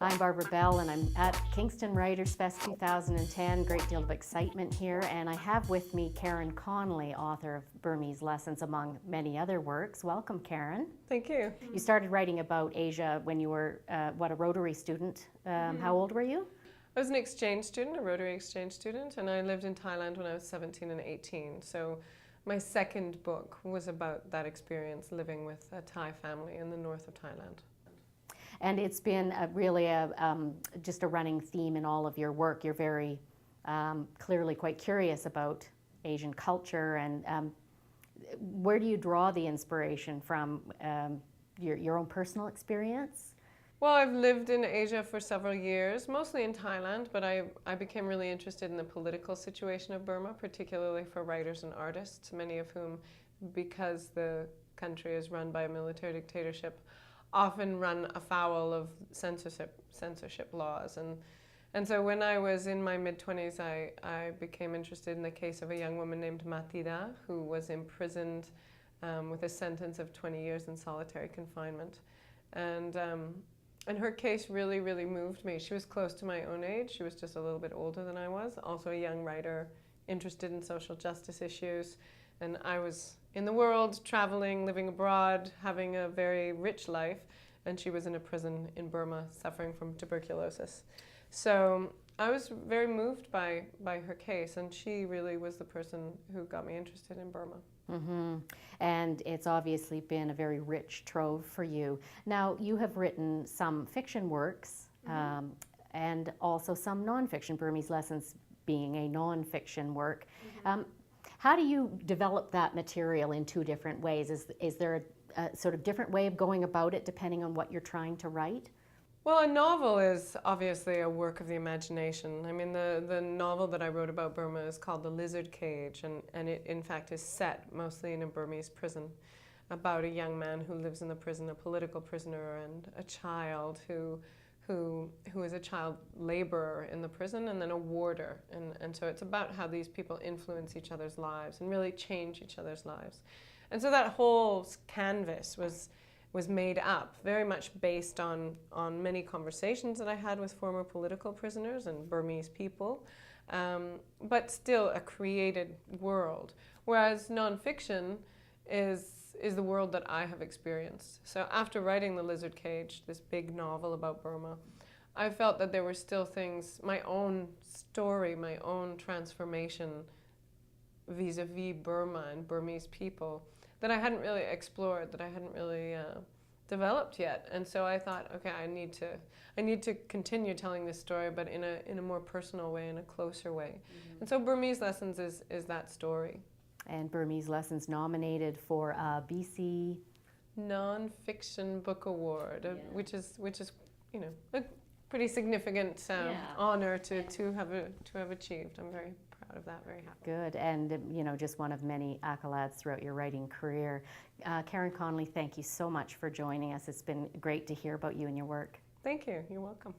I'm Barbara Bell, and I'm at Kingston WritersFest 2010. Great deal of excitement here, and I have with me Karen Connelly, author of Burmese Lessons, among many other works. Welcome, Karen. Thank you. You started writing about Asia when you were, a Rotary student. How old were you? I was an exchange student, a Rotary exchange student, and I lived in Thailand when I was 17 and 18. So my second book was about that experience living with a Thai family in the north of Thailand. And it's been just a running theme in all of your work. You're very clearly quite curious about Asian culture, and where do you draw the inspiration from? Your own personal experience? Well, I've lived in Asia for several years, mostly in Thailand, but I became really interested in the political situation of Burma, particularly for writers and artists, many of whom, because the country is run by a military dictatorship, often run afoul of censorship laws. And so when I was in my mid-20s, I became interested in the case of a young woman named Matida, who was imprisoned with a sentence of 20 years in solitary confinement. And her case really, really moved me. She was close to my own age. She was just a little bit older than I was. Also a young writer, interested in social justice issues. And I was in the world, traveling, living abroad, having a very rich life. And she was in a prison in Burma, suffering from tuberculosis. So I was very moved by her case. And she really was the person who got me interested in Burma. Mm-hmm. And it's obviously been a very rich trove for you. Now, you have written some fiction works and also some nonfiction, Burmese Lessons being a nonfiction work. How do you develop that material in two different ways? Is there a sort of different way of going about it depending on what you're trying to write? Well, a novel is obviously a work of the imagination. I mean, the novel that I wrote about Burma is called The Lizard Cage, and it in fact is set mostly in a Burmese prison about a young man who lives in the prison, a political prisoner, and a child who is a child laborer in the prison, and then a warder. And so it's about how these people influence each other's lives and really change each other's lives. And so that whole canvas was made up very much based on many conversations that I had with former political prisoners and Burmese people, but still a created world. Whereas nonfiction is the world that I have experienced. So after writing The Lizard Cage, this big novel about Burma, I felt that there were still things, my own story, my own transformation vis-a-vis Burma and Burmese people that I hadn't really explored, that I hadn't really developed yet. And so I thought, okay, I need to continue telling this story, but in a more personal way, in a closer way. And so Burmese Lessons is that story. And Burmese Lessons nominated for a BC Nonfiction Book Award, which is a pretty significant honor to have achieved. I'm very proud of that, very happy. Good, and just one of many accolades throughout your writing career. Karen Connelly, thank you so much for joining us. It's been great to hear about you and your work. Thank you. You're welcome.